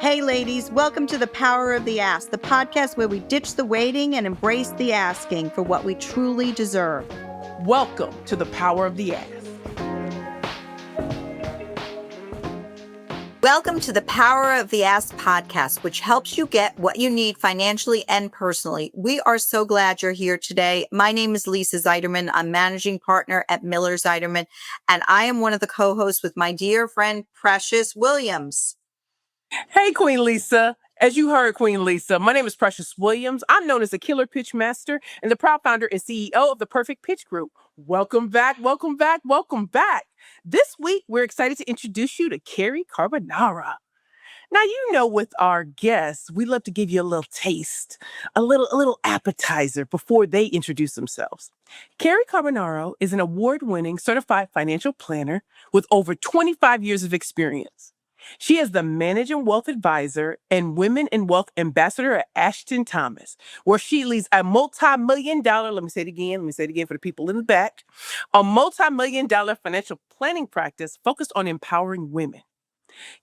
Hey, ladies, welcome to The Power of the Ask, the podcast where we ditch the waiting and embrace the asking for what we truly deserve. Welcome to The Power of the Ask. Welcome to the Power of the Ask podcast, which helps you get what you need financially and personally. We are so glad you're here today. My name is Lisa Zeiderman. I'm managing partner at Miller Zeiderman, and I am one of the co-hosts with my dear friend, Precious Williams. Hey, Queen Lisa. As you heard, Queen Lisa, my name is Precious Williams. I'm known as the Killer Pitch Master and the proud founder and CEO of the Perfect Pitch Group. Welcome back, welcome back, welcome back. This week, we're excited to introduce you to Cary Carbonaro. Now, with our guests, we love to give you a little taste, a little appetizer before they introduce themselves. Cary Carbonaro is an award-winning certified financial planner with over 25 years of experience. She is the Managing Wealth Advisor and Women in Wealth Ambassador at Ashton Thomas, where she leads a multi-million-dollar, let me say it again for the people in the back, a multi-million-dollar financial planning practice focused on empowering women.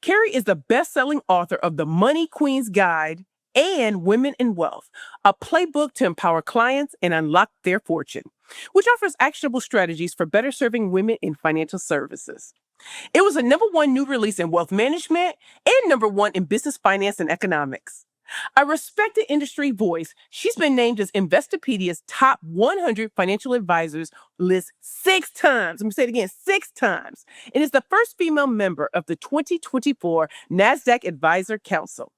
Cary is the best-selling author of The Money Queen's Guide and Women in Wealth, a playbook to empower clients and unlock their fortune, which offers actionable strategies for better serving women in financial services. It was a #1 new release in wealth management and #1 in business finance and economics. A respected industry voice, she's been named as Investopedia's top 100 financial advisors list 6 times. Let me say it again, 6 times. And is the first female member of the 2024 NASDAQ Advisor Council.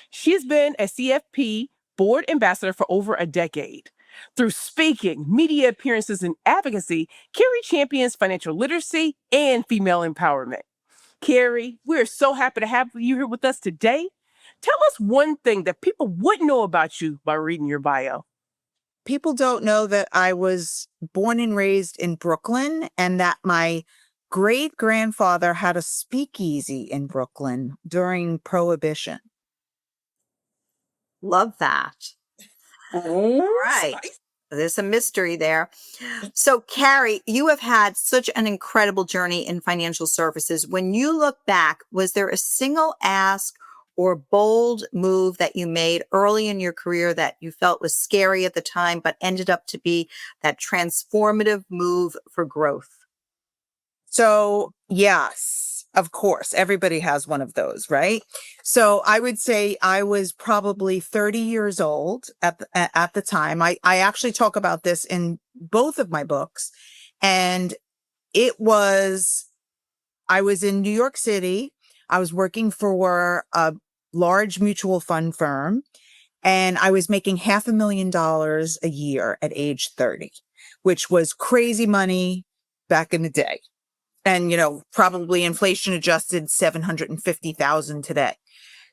She's been a CFP board ambassador for over a decade. Through speaking, media appearances, and advocacy, Cary champions financial literacy and female empowerment. Cary, we're so happy to have you here with us today. Tell us one thing that people wouldn't know about you by reading your bio. People don't know that I was born and raised in Brooklyn and that my great-grandfather had a speakeasy in Brooklyn during Prohibition. Love that. All right. There's a mystery there. So, Cary, you have had such an incredible journey in financial services. When you look back, was there a single ask or bold move that you made early in your career that you felt was scary at the time, but ended up to be that transformative move for growth? So, yes, of course, everybody has one of those, right? So I would say I was probably 30 years old at the time. I actually talk about this in both of my books. And I was in New York City. I was working for a large mutual fund firm, and I was making $500,000 a year at age 30, which was crazy money back in the day. And, probably inflation adjusted 750,000 today.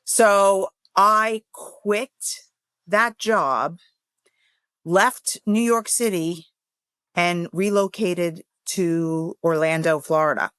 So I quit that job, left New York City, and relocated to Orlando, Florida.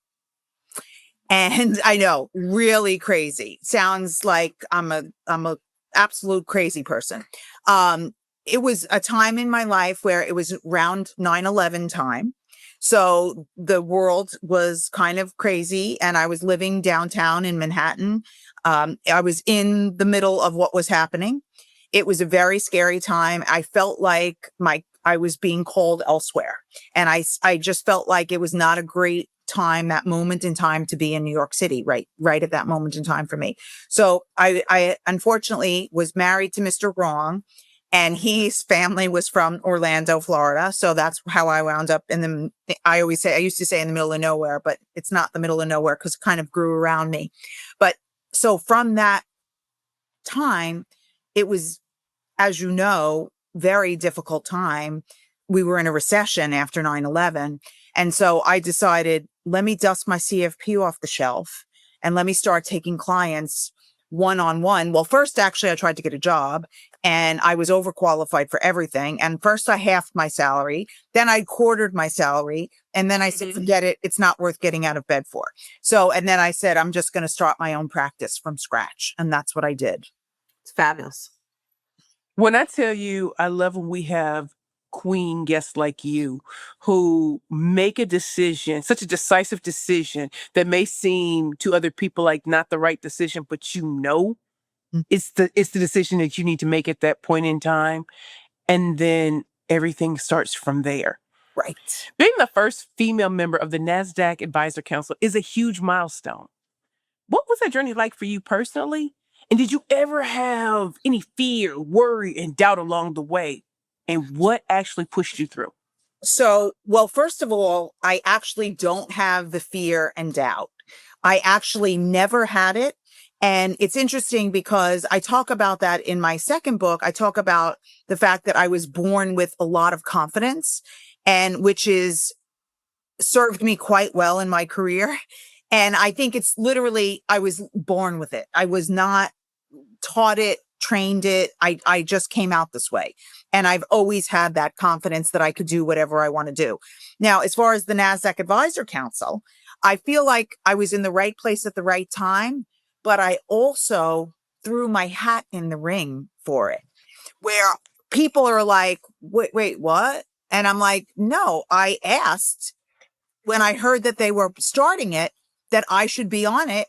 And I know, really crazy. Sounds like I'm a absolute crazy person. It was a time in my life where it was around 9/11 time. So the world was kind of crazy, and I was living downtown in Manhattan. I was in the middle of what was happening. It was a very scary time. I felt like I was being called elsewhere, and I just felt like it was not a great time, that moment in time, to be in New York City, right at that moment in time for me. So I unfortunately was married to Mr. Wrong, and his family was from Orlando, Florida. So that's how I wound up I used to say in the middle of nowhere, but it's not the middle of nowhere because it kind of grew around me. But so from that time, it was, as you know, very difficult time. We were in a recession after 9/11. And so I decided, let me dust my CFP off the shelf and let me start taking clients one-on-one. Well, first, actually, I tried to get a job, and I was overqualified for everything. And first I halved my salary, then I quartered my salary. And then I said, forget it. It's not worth getting out of bed for. And then I said, I'm just going to start my own practice from scratch. And that's what I did. It's fabulous. When I tell you, I love when we have queen guests like you who make a decision, such a decisive decision that may seem to other people like not the right decision, but It's the decision that you need to make at that point in time. And then everything starts from there. Right. Being the first female member of the NASDAQ Advisor Council is a huge milestone. What was that journey like for you personally? And did you ever have any fear, worry, and doubt along the way? And what actually pushed you through? So, well, first of all, I actually don't have the fear and doubt. I actually never had it. And it's interesting because I talk about that in my second book. I talk about the fact that I was born with a lot of confidence, and which is served me quite well in my career. And I think it's literally, I was born with it. I was not taught it, trained it. I just came out this way. And I've always had that confidence that I could do whatever I want to do. Now, as far as the NASDAQ Advisor Council, I feel like I was in the right place at the right time, but I also threw my hat in the ring for it, where people are like, wait, what? And I'm like, no, I asked when I heard that they were starting it, that I should be on it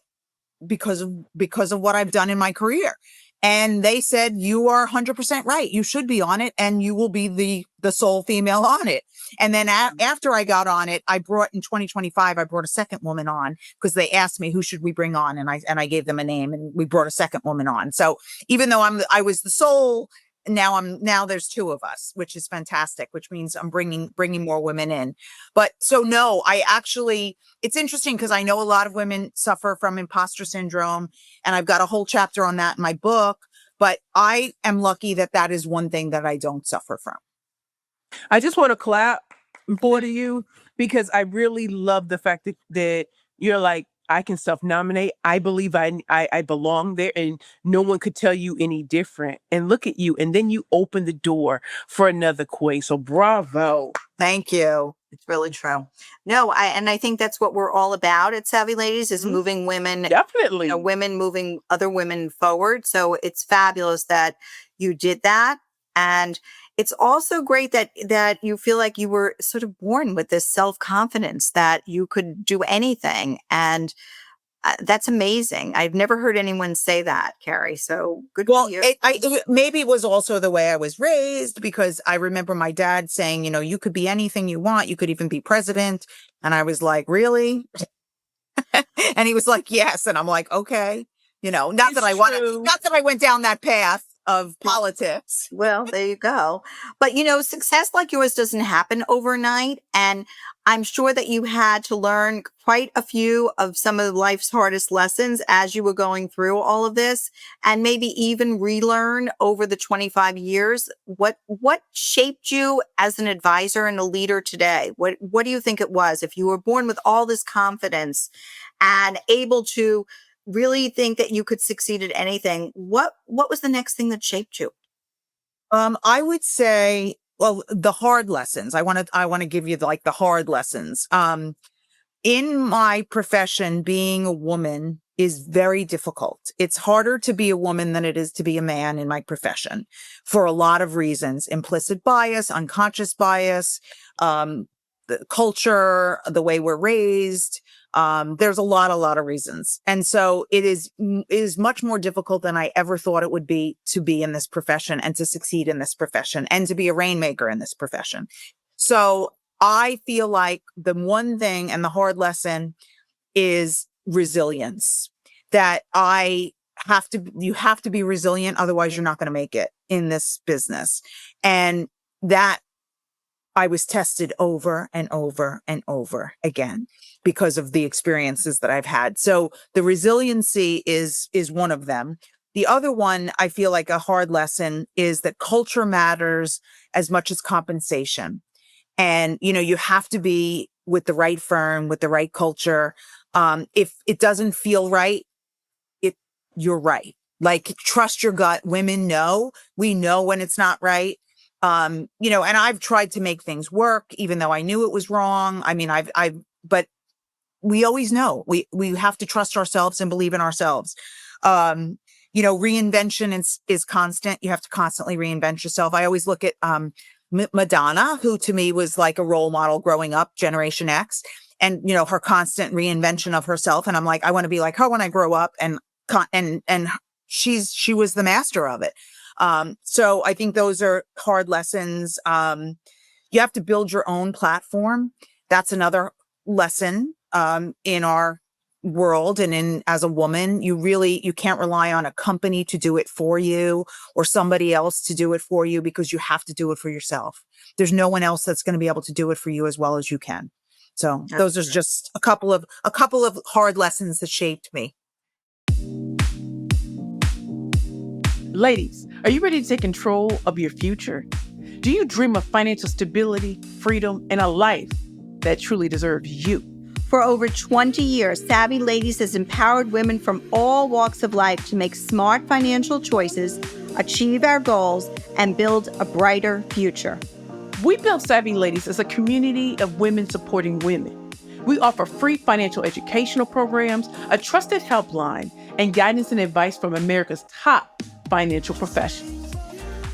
because of what I've done in my career. And they said, you are 100% right. You should be on it, and you will be the sole female on it. And then after I got on it, in 2025, I brought a second woman on because they asked me, who should we bring on? And I gave them a name, and we brought a second woman on. So even though I was the sole, now there's two of us, which is fantastic, which means I'm bringing more women in. But so no, it's interesting because I know a lot of women suffer from imposter syndrome, and I've got a whole chapter on that in my book, but I am lucky that is one thing that I don't suffer from. I just want to clap for you because I really love the fact that you're like, I can self-nominate. I believe I belong there, and no one could tell you any different. And look at you. And then you open the door for another queen. So bravo. Thank you. It's really true. No, I think that's what we're all about at Savvy Ladies is moving women. Definitely. Women moving other women forward. So it's fabulous that you did that. And it's also great that you feel like you were sort of born with this self-confidence that you could do anything. And that's amazing. I've never heard anyone say that, Cary. So good for you. Maybe it was also the way I was raised, because I remember my dad saying, you could be anything you want. You could even be president. And I was like, really? And he was like, yes. And I'm like, okay. Not that I went down that path of politics. Well, there you go. But, success like yours doesn't happen overnight. And I'm sure that you had to learn quite a few of some of life's hardest lessons as you were going through all of this, and maybe even relearn over the 25 years. What shaped you as an advisor and a leader today? What do you think it was? If you were born with all this confidence and able to really think that you could succeed at anything, what was the next thing that shaped you? I would say, well, the hard lessons. I want to give you the hard lessons. In my profession, being a woman is very difficult. It's harder to be a woman than it is to be a man in my profession for a lot of reasons: implicit bias, unconscious bias, the culture, the way we're raised. There's a lot of reasons. And so it is much more difficult than I ever thought it would be to be in this profession and to succeed in this profession and to be a rainmaker in this profession. So I feel like the one thing and the hard lesson is resilience, that you have to be resilient. Otherwise you're not going to make it in this business. And that I was tested over and over and over again because of the experiences that I've had. So the resiliency is one of them. The other one, I feel like a hard lesson, is that culture matters as much as compensation. And, you have to be with the right firm, with the right culture. If it doesn't feel right, you're right. Like, trust your gut. Women know, we know when it's not right. And I've tried to make things work, even though I knew it was wrong. I mean, but we always know we have to trust ourselves and believe in ourselves. Reinvention is constant. You have to constantly reinvent yourself. I always look at, Madonna, who to me was like a role model growing up, Generation X, and, her constant reinvention of herself. And I'm like, I want to be like her when I grow up. And she was the master of it. So I think those are hard lessons. You have to build your own platform. That's another lesson in our world. And as a woman, you can't rely on a company to do it for you or somebody else to do it for you, because you have to do it for yourself. There's no one else that's going to be able to do it for you as well as you can. So those are just a couple of hard lessons that shaped me. Ladies, are you ready to take control of your future? Do you dream of financial stability, freedom, and a life that truly deserves you? For over 20 years, Savvy Ladies has empowered women from all walks of life to make smart financial choices, achieve our goals, and build a brighter future. We built Savvy Ladies as a community of women supporting women. We offer free financial educational programs, a trusted helpline, and guidance and advice from America's top financial professionals.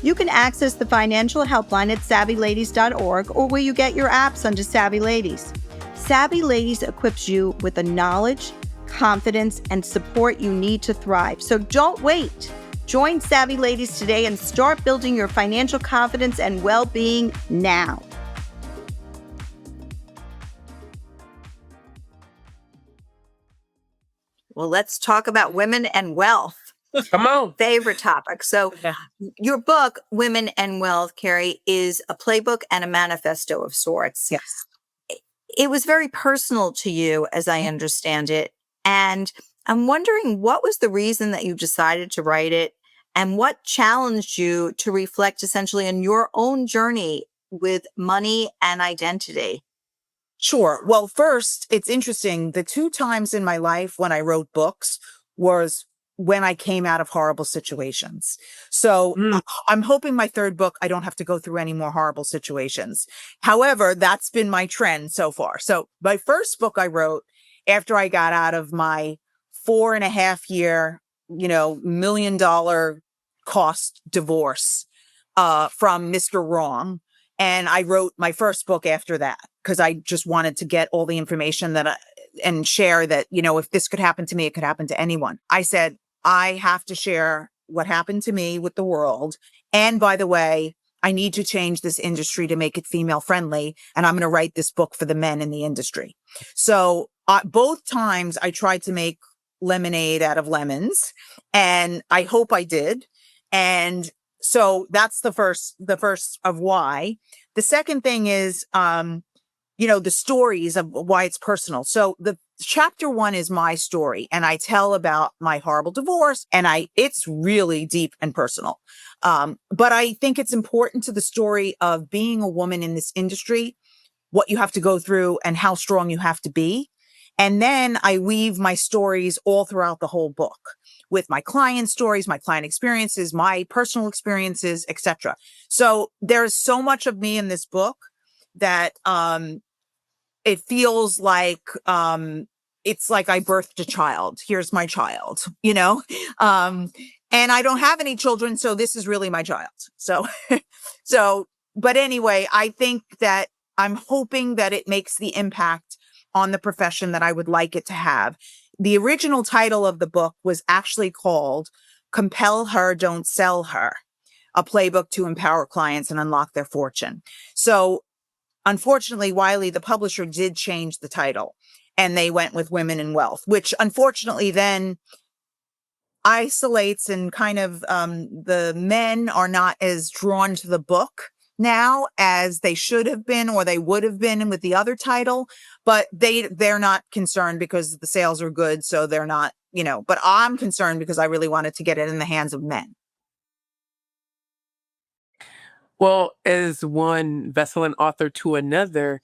You can access the financial helpline at savvyladies.org or where you get your apps under Savvy Ladies. Savvy Ladies equips you with the knowledge, confidence, and support you need to thrive. So don't wait. Join Savvy Ladies today and start building your financial confidence and well-being now. Well, let's talk about women and wealth. Come on. Favorite topic. So your book, Women and Wealth, Cary, is a playbook and a manifesto of sorts. Yes. It was very personal to you, as I understand it. And I'm wondering, what was the reason that you decided to write it, and what challenged you to reflect essentially on your own journey with money and identity? Sure. Well, first, it's interesting. The 2 times in my life when I wrote books was when I came out of horrible situations. So I'm hoping my 3rd book, I don't have to go through any more horrible situations. However, that's been my trend so far. So my first book I wrote after I got out of my 4.5-year, $1 million cost divorce from Mr. Wrong. And I wrote my first book after that because I just wanted to get all the information and share that, if this could happen to me, it could happen to anyone. I said, I have to share what happened to me with the world. And by the way, I need to change this industry to make it female friendly. And I'm going to write this book for the men in the industry. So both times I tried to make lemonade out of lemons, and I hope I did. And so that's the first of why. The second thing is, the stories of why it's personal. So the chapter 1 is my story, and I tell about my horrible divorce, and it's really deep and personal. But I think it's important to the story of being a woman in this industry, what you have to go through and how strong you have to be. And then I weave my stories all throughout the whole book with my client stories, my client experiences, my personal experiences, etc. So there's so much of me in this book that it feels like it's like I birthed a child. Here's my child, and I don't have any children, so this is really my child. But anyway, I think that I'm hoping that it makes the impact on the profession that I would like it to have. The original title of the book was actually called Compel Her, Don't Sell Her, a playbook to empower clients and unlock their fortune. So unfortunately, Wiley, the publisher, did change the title, and they went with Women and Wealth, which unfortunately then isolates and kind of the men are not as drawn to the book now as they should have been or they would have been with the other title, but they're not concerned because the sales are good, so they're not, but I'm concerned because I really wanted to get it in the hands of men. Well, as one best-selling author to another,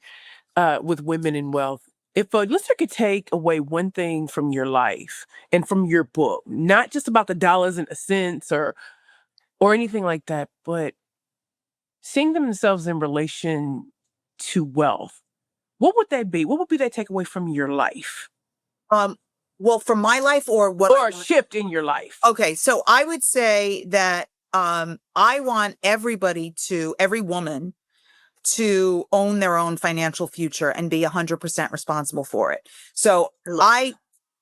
with Women in Wealth, if a listener could take away one thing from your life and from your book, not just about the dollars and the cents or anything like that, but seeing themselves in relation to wealth, what would that be? What would be that takeaway from your life? Well, from my life or what? Or a shift in your life. Okay. So I would say that I want every woman to own their own financial future and be 100% responsible for it. So I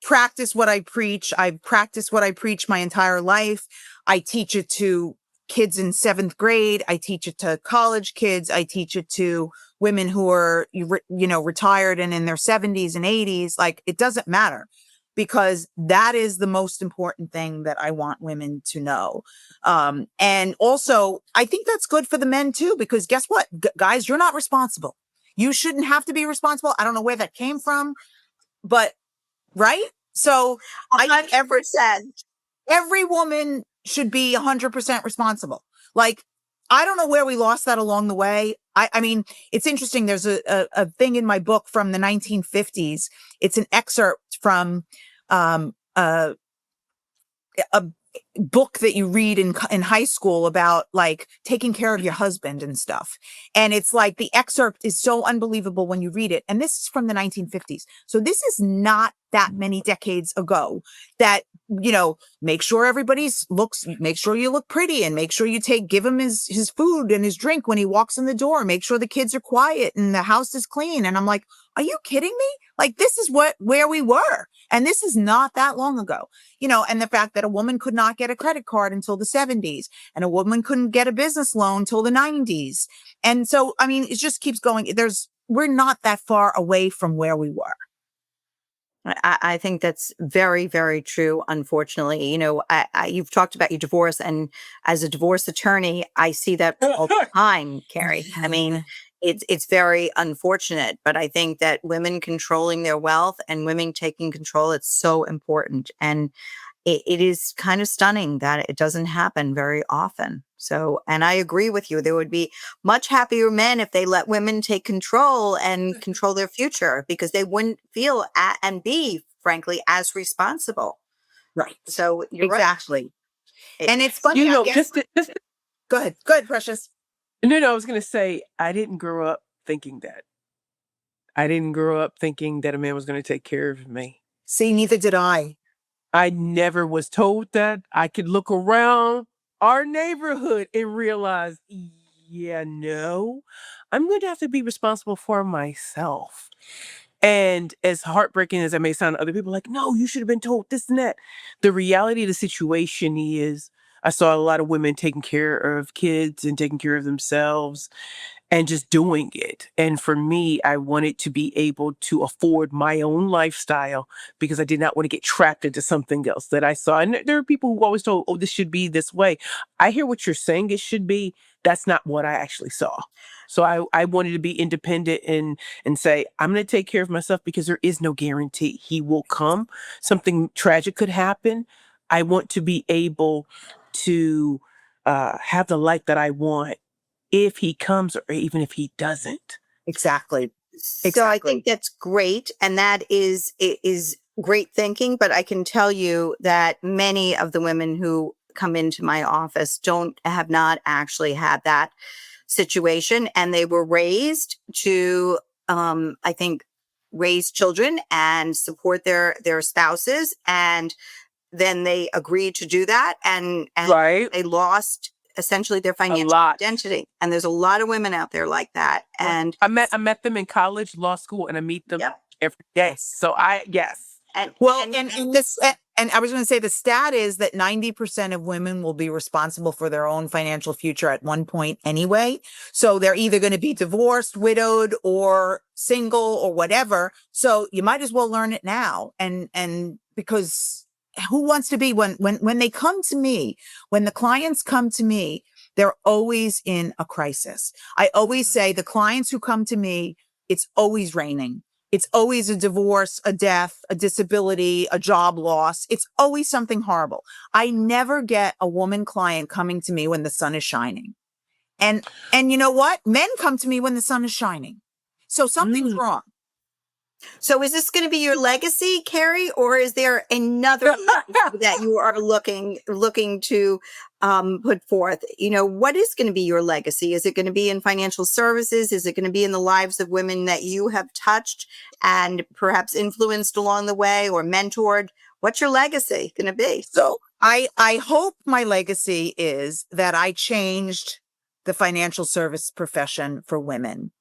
practice what I preach. I've practiced what I preach my entire life. I teach it to kids in 7th grade. I teach it to college kids. I teach it to women who are, retired and in their 70s and 80s. Like, it doesn't matter, because that is the most important thing that I want women to know. And also, I think that's good for the men too, because guess what, guys, you're not responsible. You shouldn't have to be responsible. I don't know where that came from, but right. So 100%. every woman should be 100% responsible. Like, I don't know where we lost that along the way. I mean, it's interesting. There's a thing in my book from the 1950s. It's an excerpt from a book that you read in high school about like taking care of your husband and stuff. And it's like, the excerpt is so unbelievable when you read it. And this is from the 1950s. So this is not that many decades ago that, make sure make sure you look pretty, and make sure you give him his food and his drink when he walks in the door. Make sure the kids are quiet and the house is clean. And I'm like, are you kidding me? Like, this is where we were. And this is not that long ago, and the fact that a woman could not get a credit card until the 70s, and a woman couldn't get a business loan till the 90s. And so, I mean, it just keeps going. We're not that far away from where we were. I think that's very, very true. Unfortunately, you've talked about your divorce, and as a divorce attorney, I see that all the time, Cary. I mean, it's very unfortunate, but I think that women controlling their wealth and women taking control, it's so important. And it is kind of stunning that it doesn't happen very often. So, and I agree with you. There would be much happier men if they let women take control and control their future, because they wouldn't feel and be, frankly, as responsible. Right. So you're exactly. Right. And it's funny. Go ahead, Precious. No, I was going to say, I didn't grow up thinking that. I didn't grow up thinking that a man was going to take care of me. See, neither did I. I never was told that. I could look around our neighborhood and realize, no, I'm going to have to be responsible for myself. And as heartbreaking as that may sound to other people, like, no, you should have been told this and that. The reality of the situation is, I saw a lot of women taking care of kids and taking care of themselves and just doing it. And for me, I wanted to be able to afford my own lifestyle, because I did not want to get trapped into something else that I saw. And there are people who always told, oh, this should be this way. I hear what you're saying it should be. That's not what I actually saw. So I wanted to be independent and say, I'm going to take care of myself, because there is no guarantee he will come. Something tragic could happen. I want to be able to have the life that I want, if he comes or even if he doesn't. Exactly. So I think that's great. And that is great thinking. But I can tell you that many of the women who come into my office have not actually had that situation. And they were raised to, I think, raise children and support their spouses. And then they agreed to do that. And right. They lost essentially their financial identity. And there's a lot of women out there like that. And I met them in college, law school, and I meet them every day. So yes. And I was going to say, the stat is that 90% of women will be responsible for their own financial future at one point anyway. So they're either going to be divorced, widowed, or single, or whatever. So you might as well learn it now. And because who wants to be, when they come to me, when the clients come to me, they're always in a crisis. I always say, the clients who come to me, it's always raining. It's always a divorce, a death, a disability, a job loss. It's always something horrible. I never get a woman client coming to me when the sun is shining. And you know what? Men come to me when the sun is shining. So something's wrong. So is this going to be your legacy, Cary, or is there another that you are looking to put forth? What is going to be your legacy? Is it going to be in financial services? Is it going to be in the lives of women that you have touched and perhaps influenced along the way or mentored? What's your legacy going to be? So I hope my legacy is that I changed the financial service profession for women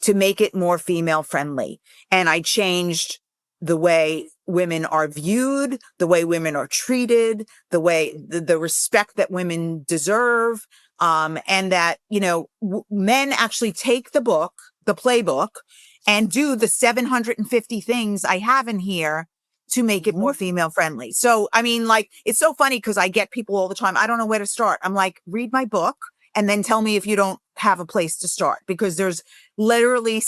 to make it more female friendly. And I changed the way women are viewed, the way women are treated, the way the respect that women deserve, and that, men actually take the book, the playbook, and do the 750 things I have in here to make it more female friendly. So, I mean, like, it's so funny because I get people all the time, I don't know where to start. I'm like, read my book and then tell me if you don't have a place to start, because there's literally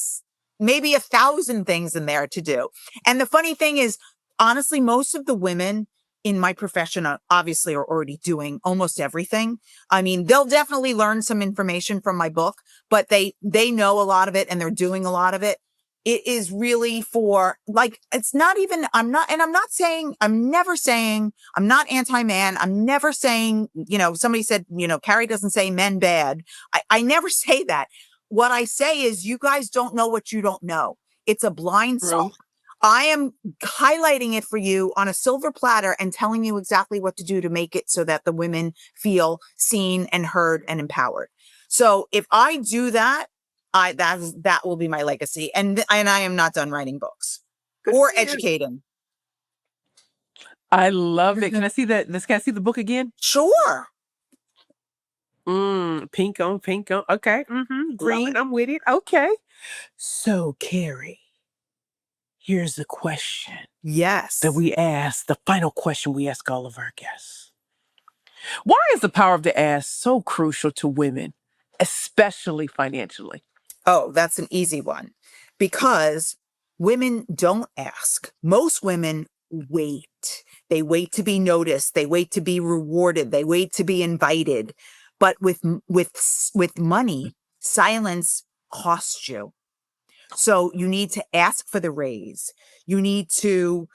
maybe 1,000 things in there to do. And the funny thing is, honestly, most of the women in my profession obviously are already doing almost everything. I mean, they'll definitely learn some information from my book, but they know a lot of it and they're doing a lot of it. It is really for, like, it's not even, I'm never saying, I'm not anti-man. I'm never saying, somebody said, Cary doesn't say men bad. I never say that. What I say is, you guys don't know what you don't know. It's a blind spot. I am highlighting it for you on a silver platter and telling you exactly what to do to make it so that the women feel seen and heard and empowered. So if I do that, that will be my legacy. And I am not done writing books or educating. I love it. Can I see that? Can I see the book again? Sure. Pink on. Okay. Green. I'm with it. Okay. So, Cary, here's the question. Yes. That we ask, the final question we ask all of our guests. Why is the power of the ask so crucial to women, especially financially? Oh, that's an easy one. Because women don't ask. Most women wait. They wait to be noticed. They wait to be rewarded. They wait to be invited. But with money, silence costs you. So you need to ask for the raise. You need to,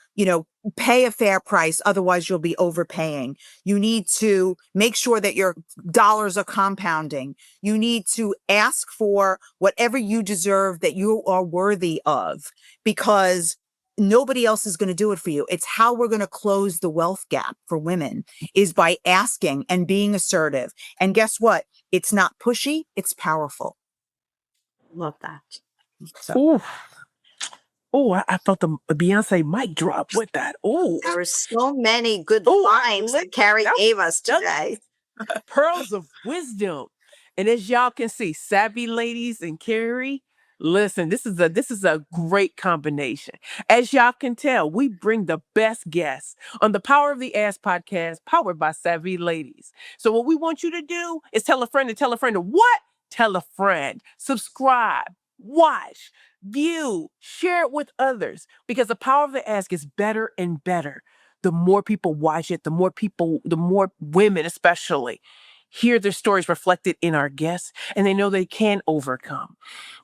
pay a fair price. Otherwise, you'll be overpaying. You need to make sure that your dollars are compounding. You need to ask for whatever you deserve that you are worthy of, because nobody else is going to do it for you. It's how we're going to close the wealth gap for women, is by asking and being assertive. And guess what? It's not pushy. It's powerful. Love that. So. I felt the Beyonce mic drop with that. There were so many good lines that Cary gave us today. Pearls of wisdom. And as y'all can see, savvy ladies and Cary, listen, this is a great combination. As y'all can tell, we bring the best guests on the Power of the Ass podcast, powered by Savvy Ladies. So what we want you to do is tell a friend to tell a friend to what? Tell a friend. Subscribe. Watch, view, share it with others, because the power of the ask is better and better. The more people watch it, the more women especially hear their stories reflected in our guests, and they know they can overcome.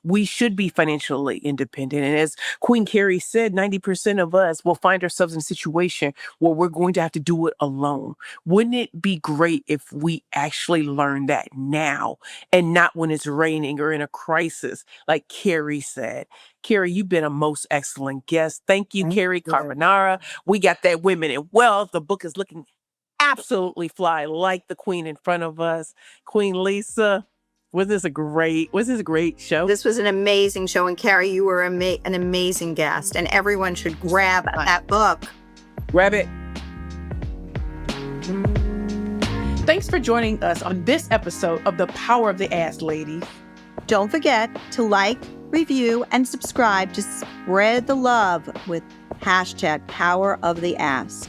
We should be financially independent. And as Queen Cary said, 90% of us will find ourselves in a situation where we're going to have to do it alone. Wouldn't it be great if we actually learn that now and not when it's raining or in a crisis, like Cary said? Cary, you've been a most excellent guest. Thank you, Cary Carbonaro. We got that Women in Wealth. The book is looking absolutely fly, like the queen in front of us. Queen Lisa, was this a great show? This was an amazing show. And Cary, you were an amazing guest. And everyone should grab that book. Grab it. Thanks for joining us on this episode of The Power of the Ass, ladies. Don't forget to like, review, and subscribe to spread the love with #PowerOfTheAss.